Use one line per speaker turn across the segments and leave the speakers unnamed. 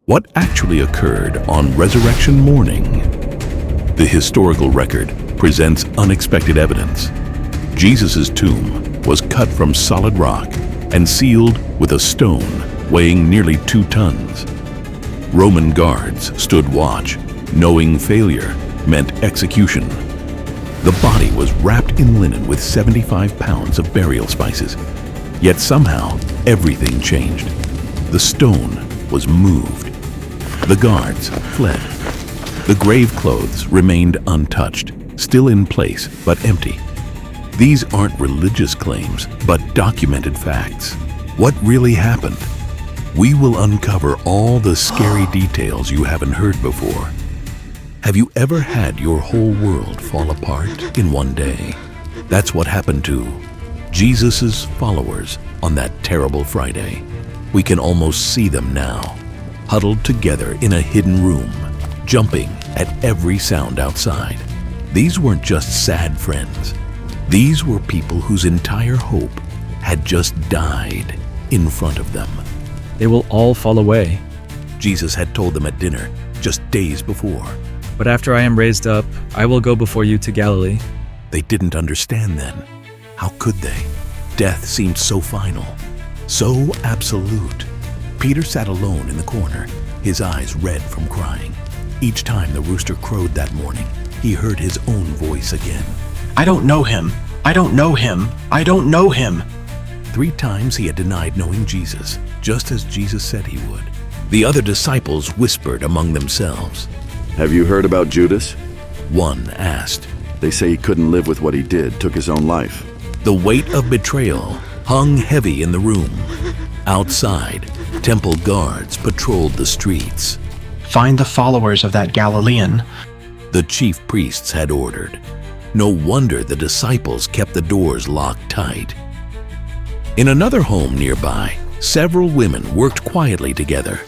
What actually occurred on resurrection morning? The historical record presents unexpected evidence. Jesus' tomb was cut from solid rock and sealed with a stone weighing nearly 2 tons. Roman guards stood watch, knowing failure meant execution. The body was wrapped in linen with 75 pounds of burial spices. Yet somehow, everything changed. The stone was moved. The guards fled. The grave clothes remained untouched, still in place but empty. These aren't religious claims, but documented facts. What really happened? We will uncover all the scary details you haven't heard before. Have you ever had your whole world fall apart in one day? That's what happened to Jesus' followers on that terrible Friday. We can almost see them now, huddled together in a hidden room, jumping at every sound outside. These weren't just sad friends. These were people whose entire hope had just died in front of them.
They will all fall away.
Jesus had told them at dinner just days before.
But after I am raised up, I will go before you to Galilee.
They didn't understand then. How could they? Death seemed so final, so absolute. Peter sat alone in the corner, his eyes red from crying. Each time the rooster crowed that morning, he heard his own voice again.
I don't know him. I don't know him. I don't know him.
3 times he had denied knowing Jesus, just as Jesus said he would. The other disciples whispered among themselves.
Have you heard about Judas?
One asked.
They say he couldn't live with what he did, took his own life.
The weight of betrayal hung heavy in the room. Outside, temple guards patrolled the streets.
Find the followers of that Galilean.
The chief priests had ordered. No wonder the disciples kept the doors locked tight. In another home nearby, several women worked quietly together.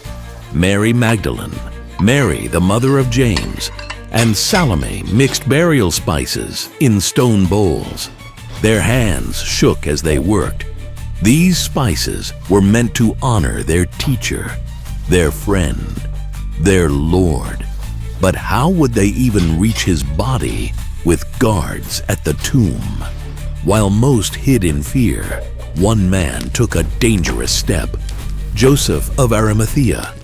Mary Magdalene, Mary, the mother of James, and Salome mixed burial spices in stone bowls. Their hands shook as they worked. These spices were meant to honor their teacher, their friend, their Lord. But how would they even reach his body with guards at the tomb? While most hid in fear, one man took a dangerous step. Joseph of Arimathea,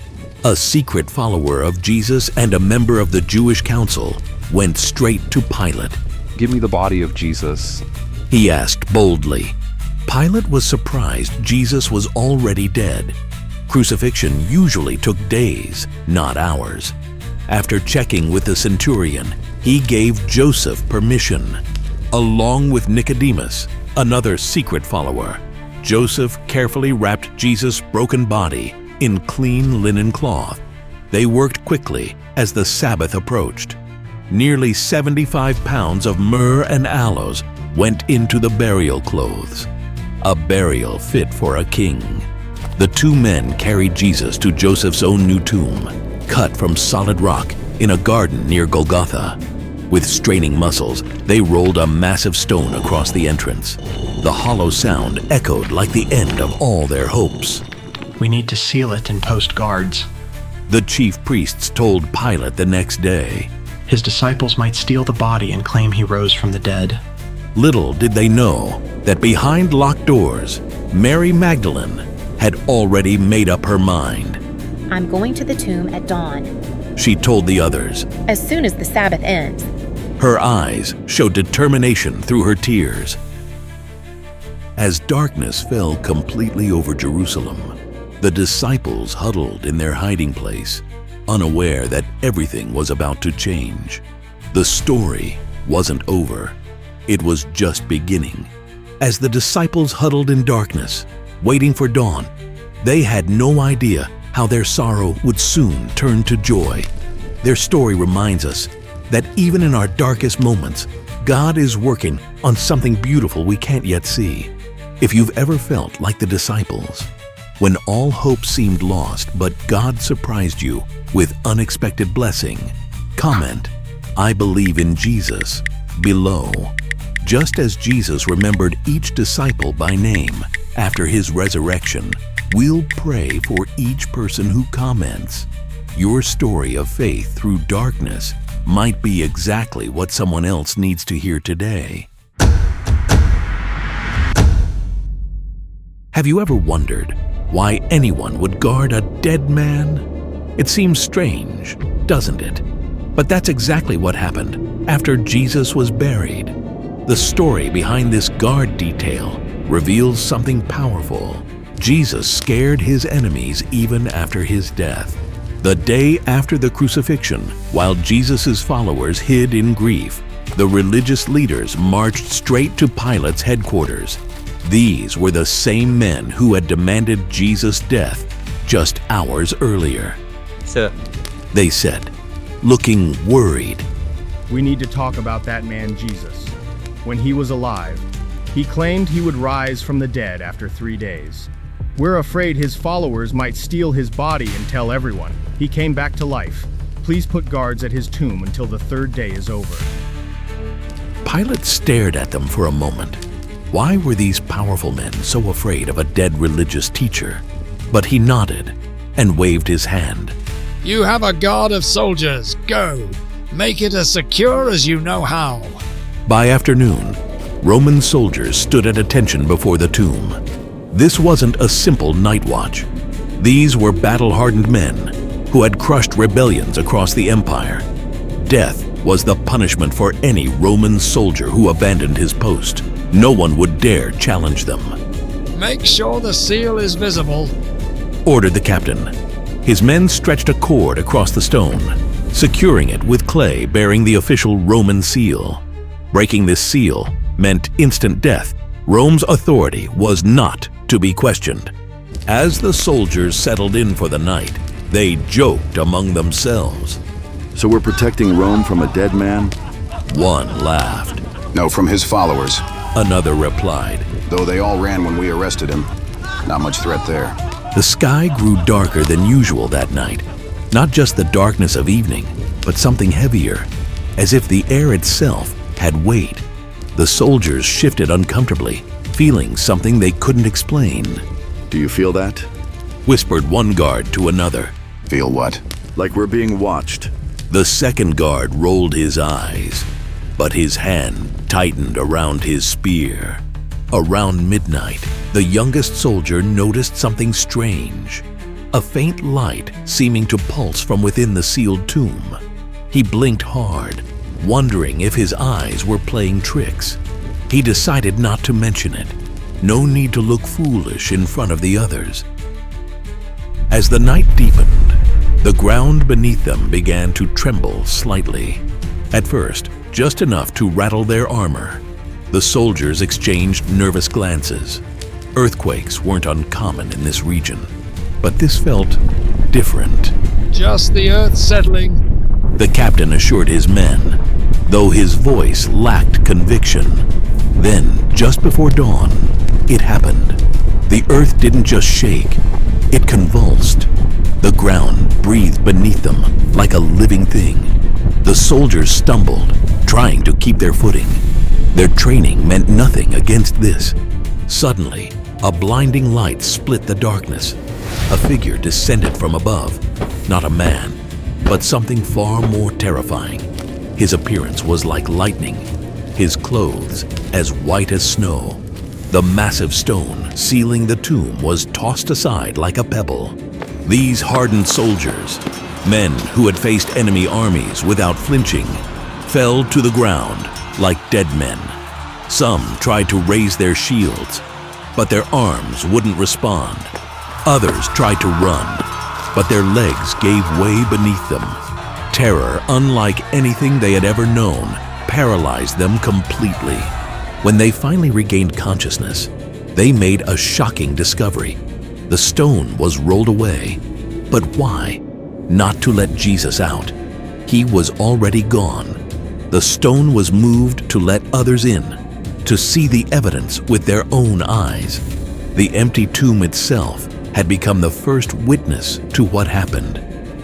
a secret follower of Jesus and a member of the Jewish council, went straight to Pilate.
Give me the body of Jesus.
He asked boldly. Pilate was surprised Jesus was already dead. Crucifixion usually took days, not hours. After checking with the centurion, he gave Joseph permission. Along with Nicodemus, another secret follower, Joseph carefully wrapped Jesus' broken body in clean linen cloth. They worked quickly as the Sabbath approached. Nearly 75 pounds of myrrh and aloes went into the burial clothes. A burial fit for a king. The 2 men carried Jesus to Joseph's own new tomb, cut from solid rock in a garden near Golgotha. With straining muscles, they rolled a massive stone across the entrance. The hollow sound echoed like the end of all their hopes.
We need to seal it and post guards.
The chief priests told Pilate the next day.
His disciples might steal the body and claim he rose from the dead.
Little did they know that behind locked doors, Mary Magdalene had already made up her mind.
I'm going to the tomb at dawn,
She told the others.
as soon as the Sabbath ends.
Her eyes showed determination through her tears. As darkness fell completely over Jerusalem, the disciples huddled in their hiding place, unaware that everything was about to change. The story wasn't over. It was just beginning. As the disciples huddled in darkness, waiting for dawn, they had no idea how their sorrow would soon turn to joy. Their story reminds us that even in our darkest moments, God is working on something beautiful we can't yet see. If you've ever felt like the disciples, when all hope seemed lost but God surprised you with unexpected blessing, comment, "I believe in Jesus," below. Just as Jesus remembered each disciple by name after his resurrection, we'll pray for each person who comments. Your story of faith through darkness might be exactly what someone else needs to hear today. Have you ever wondered why anyone would guard a dead man? It seems strange, doesn't it? But that's exactly what happened after Jesus was buried. The story behind this guard detail reveals something powerful. Jesus scared his enemies even after his death. The day after the crucifixion, while Jesus' followers hid in grief, the religious leaders marched straight to Pilate's headquarters. These were the same men who had demanded Jesus' death just hours earlier.
Sir,
They said, looking worried.
We need to talk about that man Jesus. When he was alive, he claimed he would rise from the dead after 3 days. We're afraid his followers might steal his body and tell everyone he came back to life. Please put guards at his tomb until the 3rd day is over.
Pilate stared at them for a moment. Why were these powerful men so afraid of a dead religious teacher? But he nodded and waved his hand.
You have a guard of soldiers. Go. Make it as secure as you know how.
By afternoon, Roman soldiers stood at attention before the tomb. This wasn't a simple night watch. These were battle-hardened men who had crushed rebellions across the empire. Death was the punishment for any Roman soldier who abandoned his post. No one would dare challenge them.
Make sure the seal is visible.
Ordered the captain. His men stretched a cord across the stone, securing it with clay bearing the official Roman seal. Breaking this seal meant instant death. Rome's authority was not to be questioned. As the soldiers settled in for the night, they joked among themselves.
So we're protecting Rome from a dead man?
One laughed.
No, from his followers.
Another replied.
Though they all ran when we arrested him. Not much threat there.
The sky grew darker than usual that night. Not just the darkness of evening, but something heavier, as if the air itself had weight. The soldiers shifted uncomfortably, feeling something they couldn't explain.
Do you feel that?
Whispered one guard to another.
Feel what?
Like we're being watched.
The second guard rolled his eyes, but his hand tightened around his spear. Around midnight, the youngest soldier noticed something strange. A faint light seeming to pulse from within the sealed tomb. He blinked hard, wondering if his eyes were playing tricks. He decided not to mention it. No need to look foolish in front of the others. As the night deepened, the ground beneath them began to tremble slightly. At first, just enough to rattle their armor. The soldiers exchanged nervous glances. Earthquakes weren't uncommon in this region, but this felt different.
Just the earth settling.
The captain assured his men, though his voice lacked conviction. Then, just before dawn, it happened. The earth didn't just shake, it convulsed. The ground breathed beneath them like a living thing. The soldiers stumbled, trying to keep their footing. Their training meant nothing against this. Suddenly, a blinding light split the darkness. A figure descended from above, not a man, but something far more terrifying. His appearance was like lightning, his clothes as white as snow. The massive stone sealing the tomb was tossed aside like a pebble. These hardened soldiers, men who had faced enemy armies without flinching, fell to the ground like dead men. Some tried to raise their shields, but their arms wouldn't respond. Others tried to run, but their legs gave way beneath them. Terror, unlike anything they had ever known, paralyzed them completely. When they finally regained consciousness, they made a shocking discovery. The stone was rolled away. But why? Not to let Jesus out. He was already gone. The stone was moved to let others in, to see the evidence with their own eyes. The empty tomb itself had become the first witness to what happened.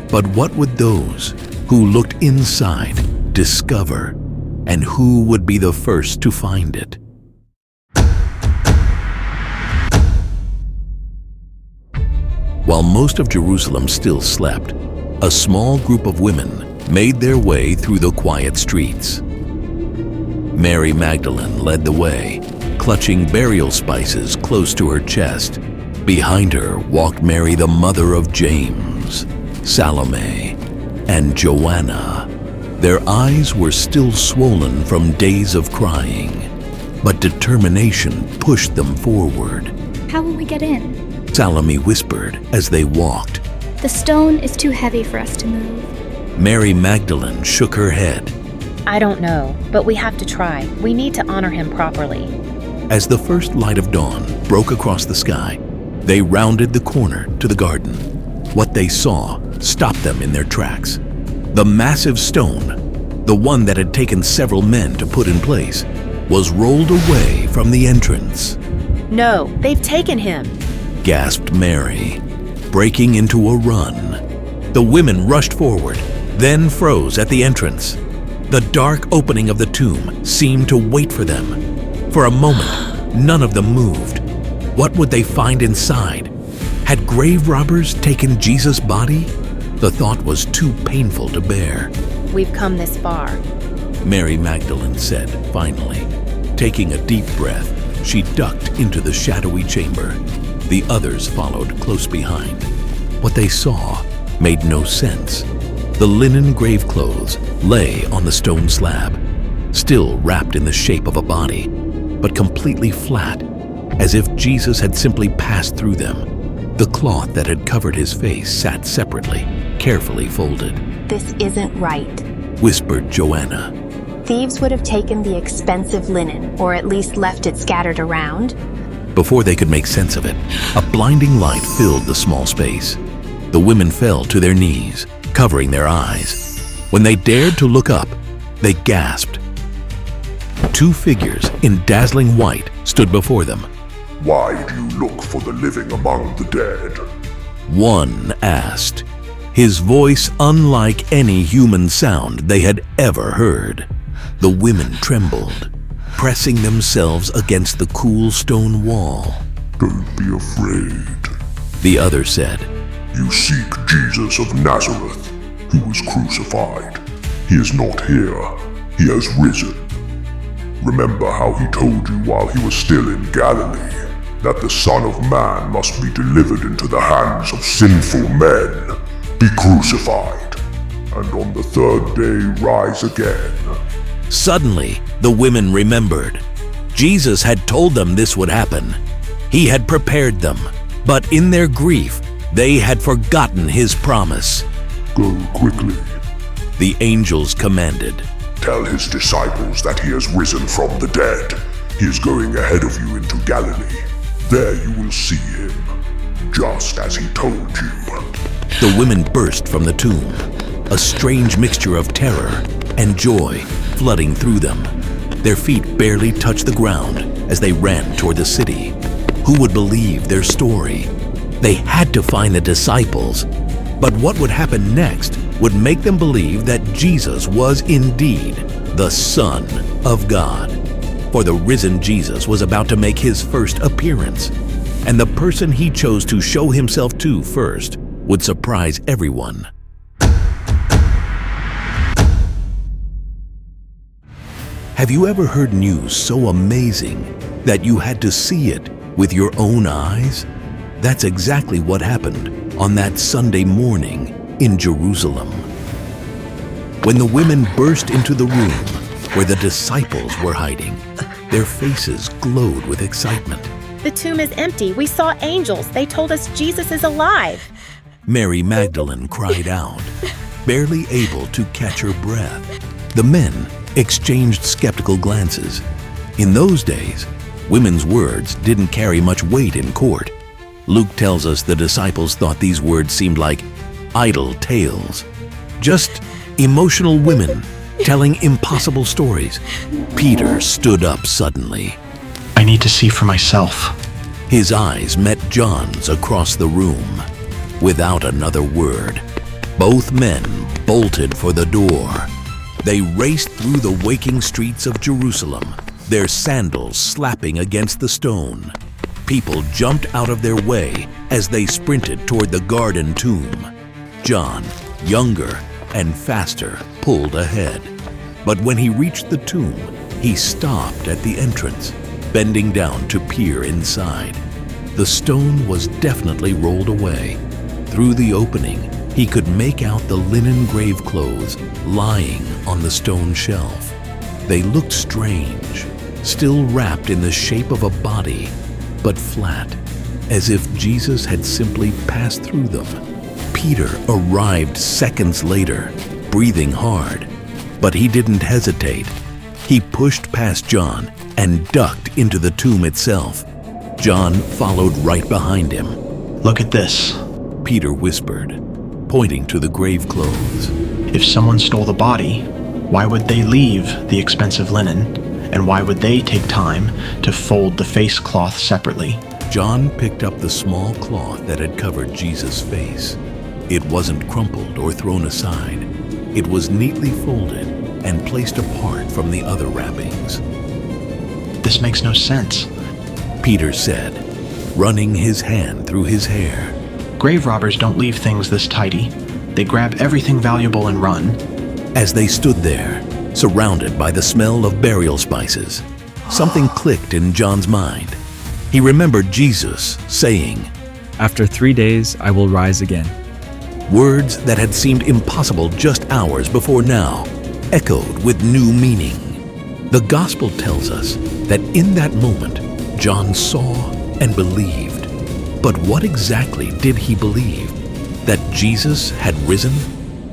But what would those who looked inside discover, and who would be the first to find it? While most of Jerusalem still slept, a small group of women made their way through the quiet streets. Mary Magdalene led the way, clutching burial spices close to her chest. Behind her walked Mary, the mother of James, Salome, and Joanna. Their eyes were still swollen from days of crying, but determination pushed them forward.
How will we get in?
Salome whispered as they walked.
The stone is too heavy for us to move.
Mary Magdalene shook her head.
I don't know, but we have to try. We need to honor him properly.
As the first light of dawn broke across the sky, they rounded the corner to the garden. What they saw stopped them in their tracks. The massive stone, the one that had taken several men to put in place, was rolled away from the entrance.
No, they've taken him,
Gasped Mary, breaking into a run. The women rushed forward, then froze at the entrance. The dark opening of the tomb seemed to wait for them. For a moment, none of them moved. What would they find inside? Had grave robbers taken Jesus' body? The thought was too painful to bear.
We've come this far.
Mary Magdalene said, finally. Taking a deep breath, she ducked into the shadowy chamber. The others followed close behind. What they saw made no sense. The linen grave clothes lay on the stone slab, still wrapped in the shape of a body, but completely flat, as if Jesus had simply passed through them. The cloth that had covered his face sat separately, carefully folded.
This isn't right,
whispered Joanna.
Thieves would have taken the expensive linen, or at least left it scattered around.
Before they could make sense of it, a blinding light filled the small space. The women fell to their knees, covering their eyes. When they dared to look up, they gasped. Two figures in dazzling white stood before them.
Why do you look for the living among the dead?
One asked, his voice unlike any human sound they had ever heard. The women trembled, pressing themselves against the cool stone wall.
Don't be afraid,
the other said.
You seek Jesus of Nazareth, who was crucified. He is not here. He has risen. Remember how he told you while he was still in Galilee, that the Son of Man must be delivered into the hands of sinful men, be crucified, and on the third day rise again.
Suddenly, the women remembered. Jesus had told them this would happen. He had prepared them, but in their grief, they had forgotten his promise.
Go quickly,
the angels commanded.
Tell his disciples that he has risen from the dead. He is going ahead of you into Galilee. There you will see him, just as he told you.
The women burst from the tomb, a strange mixture of terror and joy flooding through them. Their feet barely touched the ground as they ran toward the city. Who would believe their story? They had to find the disciples, but what would happen next would make them believe that Jesus was indeed the Son of God. For the risen Jesus was about to make his first appearance, and the person he chose to show himself to first would surprise everyone. Have you ever heard news so amazing that you had to see it with your own eyes? That's exactly what happened on that Sunday morning in Jerusalem. When the women burst into the room where the disciples were hiding, their faces glowed with excitement.
The tomb is empty. We saw angels. They told us Jesus is alive.
Mary Magdalene cried out, barely able to catch her breath. The men exchanged skeptical glances. In those days, women's words didn't carry much weight in court. Luke tells us the disciples thought these words seemed like idle tales, just emotional women telling impossible stories. Peter stood up suddenly.
I need to see for myself.
His eyes met John's across the room. Without another word, both men bolted for the door. They raced through the waking streets of Jerusalem, their sandals slapping against the stone. People jumped out of their way as they sprinted toward the garden tomb. John, younger and faster, pulled ahead. But when he reached the tomb, he stopped at the entrance, bending down to peer inside. The stone was definitely rolled away. Through the opening, he could make out the linen grave clothes lying on the stone shelf. They looked strange, still wrapped in the shape of a body, but flat, as if Jesus had simply passed through them. Peter arrived seconds later, breathing hard, but he didn't hesitate. He pushed past John and ducked into the tomb itself. John followed right behind him.
Look at this.
Peter whispered, pointing to the grave clothes.
If someone stole the body, why would they leave the expensive linen? And why would they take time to fold the face cloth separately?
John picked up the small cloth that had covered Jesus' face. It wasn't crumpled or thrown aside. It was neatly folded and placed apart from the other wrappings.
This makes no sense,
Peter said, running his hand through his hair.
Grave robbers don't leave things this tidy. They grab everything valuable and run.
As they stood there, surrounded by the smell of burial spices, something clicked in John's mind. He remembered Jesus saying,
"After 3 days, I will rise again."
Words that had seemed impossible just hours before now echoed with new meaning. The gospel tells us that in that moment, John saw and believed. But what exactly did he believe? That Jesus had risen?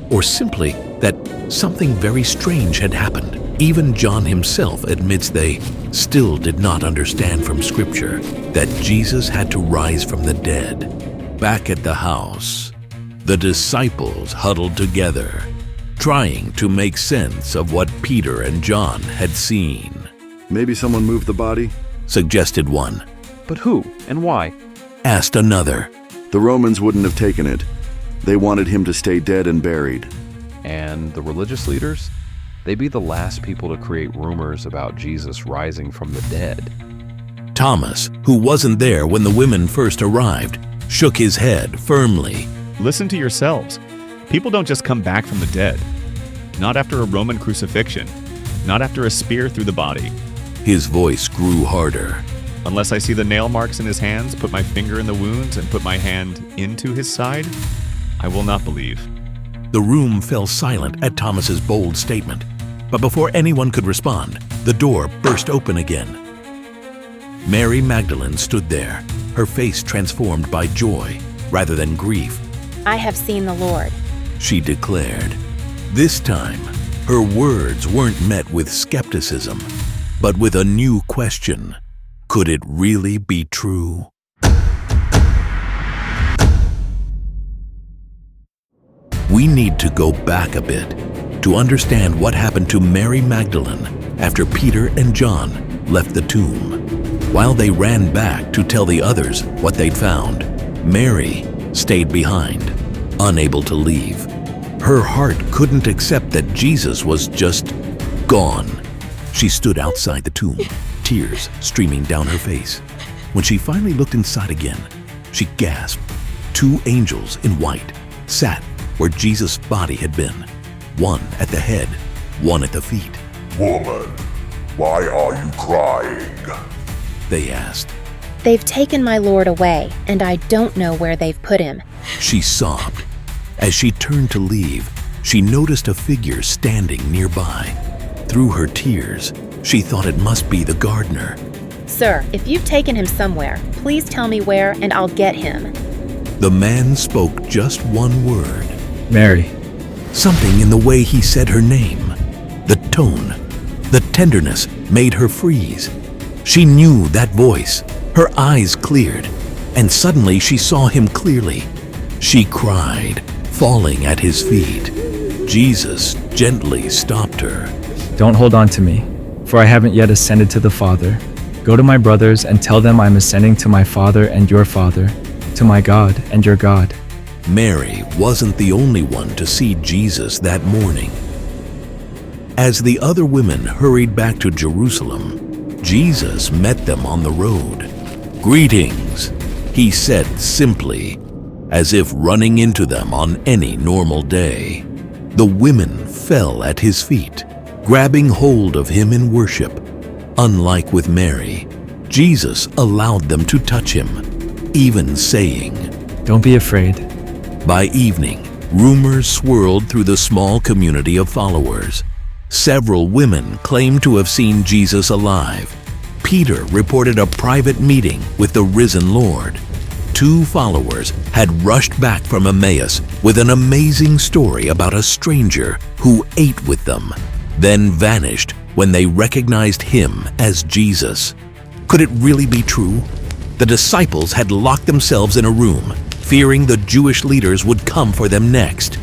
Or simply that something very strange had happened? Even John himself admits they still did not understand from Scripture that Jesus had to rise from the dead. Back at the house, the disciples huddled together, trying to make sense of what Peter and John had seen.
Maybe someone moved the body?
Suggested one.
But who and why?
Asked another.
The Romans wouldn't have taken it. They wanted him to stay dead and buried.
And the religious leaders? They'd be the last people to create rumors about Jesus rising from the dead.
Thomas, who wasn't there when the women first arrived, shook his head firmly.
Listen to yourselves. People don't just come back from the dead. Not after a Roman crucifixion. Not after a spear through the body.
His voice grew harder.
Unless I see the nail marks in his hands, put my finger in the wounds, and put my hand into his side, I will not believe.
The room fell silent at Thomas's bold statement. But before anyone could respond, the door burst open again. Mary Magdalene stood there, her face transformed by joy rather than grief.
I have seen the Lord,
she declared. This time, her words weren't met with skepticism, but with a new question. Could it really be true? We need to go back a bit to understand what happened to Mary Magdalene after Peter and John left the tomb. While they ran back to tell the others what they'd found, Mary stayed behind, unable to leave. Her heart couldn't accept that Jesus was just gone. She stood outside the tomb, tears streaming down her face. When she finally looked inside again, she gasped. 2 angels in white sat where Jesus' body had been, one at the head, one at the feet.
Woman, why are you crying?
They asked.
They've taken my Lord away, and I don't know where they've put him.
She sobbed. As she turned to leave, she noticed a figure standing nearby. Through her tears, she thought it must be the gardener.
Sir, if you've taken him somewhere, please tell me where and I'll get him.
The man spoke just one word.
Mary.
Something in the way he said her name, the tone, the tenderness made her freeze. She knew that voice. Her eyes cleared, and suddenly she saw him clearly. She cried, falling at his feet. Jesus gently stopped her.
Don't hold on to me, for I haven't yet ascended to the Father. Go to my brothers and tell them I'm ascending to my Father and your Father, to my God and your God.
Mary wasn't the only one to see Jesus that morning. As the other women hurried back to Jerusalem, Jesus met them on the road. "Greetings," he said simply, as if running into them on any normal day. The women fell at his feet, grabbing hold of him in worship. Unlike with Mary, Jesus allowed them to touch him, even saying,
"Don't be afraid."
By evening, rumors swirled through the small community of followers. Several women claimed to have seen Jesus alive. Peter reported a private meeting with the risen Lord. 2 followers had rushed back from Emmaus with an amazing story about a stranger who ate with them, then vanished when they recognized him as Jesus. Could it really be true? The disciples had locked themselves in a room, fearing the Jewish leaders would come for them next.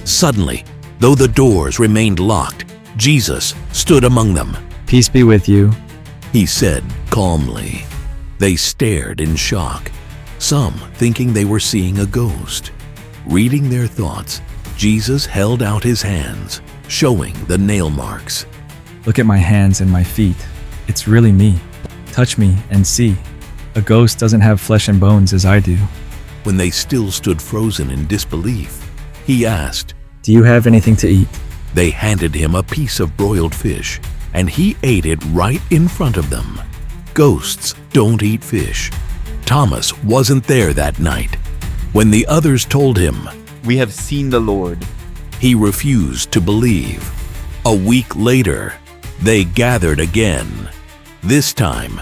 Suddenly, though the doors remained locked, Jesus stood among them.
"Peace be with you,"
he said calmly. They stared in shock, some thinking they were seeing a ghost. Reading their thoughts, Jesus held out his hands, showing the nail marks.
"Look at my hands and my feet. It's really me. Touch me and see. A ghost doesn't have flesh and bones as I do."
When they still stood frozen in disbelief, he asked,
"Do you have anything to eat?"
They handed him a piece of broiled fish, and he ate it right in front of them. Ghosts don't eat fish. Thomas wasn't there that night. When the others told him,
"We have seen the Lord,"
he refused to believe. A week later, they gathered again. This time,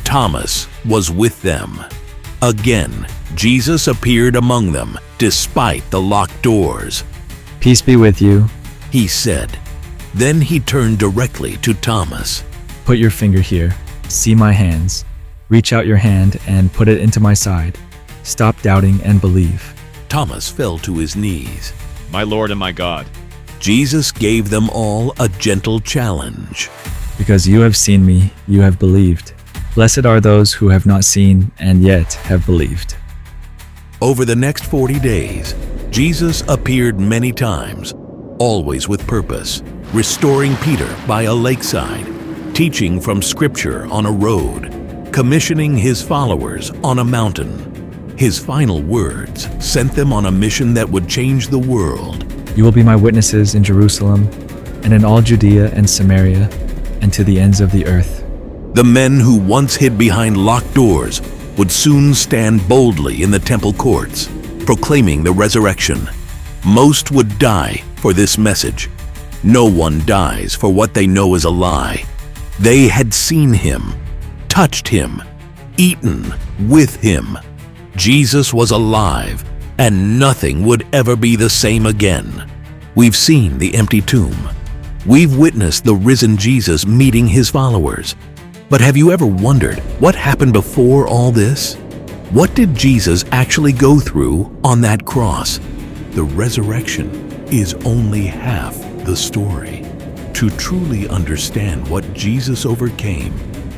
Thomas was with them. Again, Jesus appeared among them despite the locked doors.
"Peace be with you,"
he said. Then he turned directly to Thomas.
"Put your finger here. See my hands. Reach out your hand and put it into my side. Stop doubting and believe."
Thomas fell to his knees.
"My Lord and my God."
Jesus gave them all a gentle challenge.
"Because you have seen me, you have believed. Blessed are those who have not seen and yet have believed."
Over the next 40 days, Jesus appeared many times, always with purpose, restoring Peter by a lakeside, teaching from Scripture on a road, commissioning his followers on a mountain. His final words sent them on a mission that would change the world.
"You will be my witnesses in Jerusalem and in all Judea and Samaria and to the ends of the earth."
The men who once hid behind locked doors would soon stand boldly in the temple courts, proclaiming the resurrection. Most would die for this message. No one dies for what they know is a lie. They had seen him, touched him, eaten with him. Jesus was alive, and nothing would ever be the same again. We've seen the empty tomb. We've witnessed the risen Jesus meeting his followers. But have you ever wondered what happened before all this? What did Jesus actually go through on that cross? The resurrection is only half the story. To truly understand what Jesus overcame,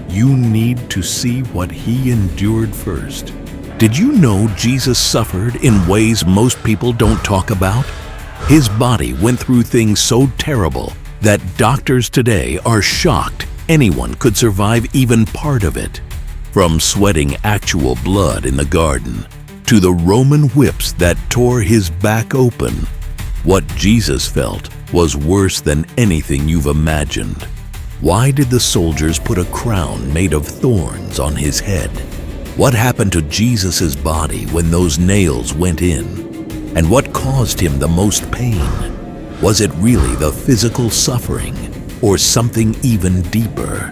you need to see what he endured first. Did you know Jesus suffered in ways most people don't talk about? His body went through things so terrible that doctors today are shocked anyone could survive even part of it. From sweating actual blood in the garden to the Roman whips that tore his back open, what Jesus felt was worse than anything you've imagined. Why did the soldiers put a crown made of thorns on his head? What happened to Jesus' body when those nails went in? And what caused him the most pain? Was it really the physical suffering or something even deeper?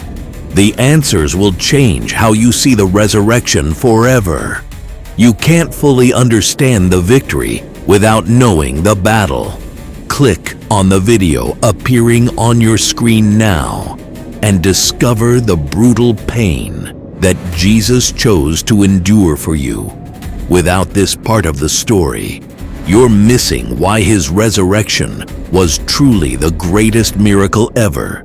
The answers will change how you see the resurrection forever. You can't fully understand the victory without knowing the battle. Click on the video appearing on your screen now and discover the brutal pain that Jesus chose to endure for you. Without this part of the story, you're missing why his resurrection was truly the greatest miracle ever.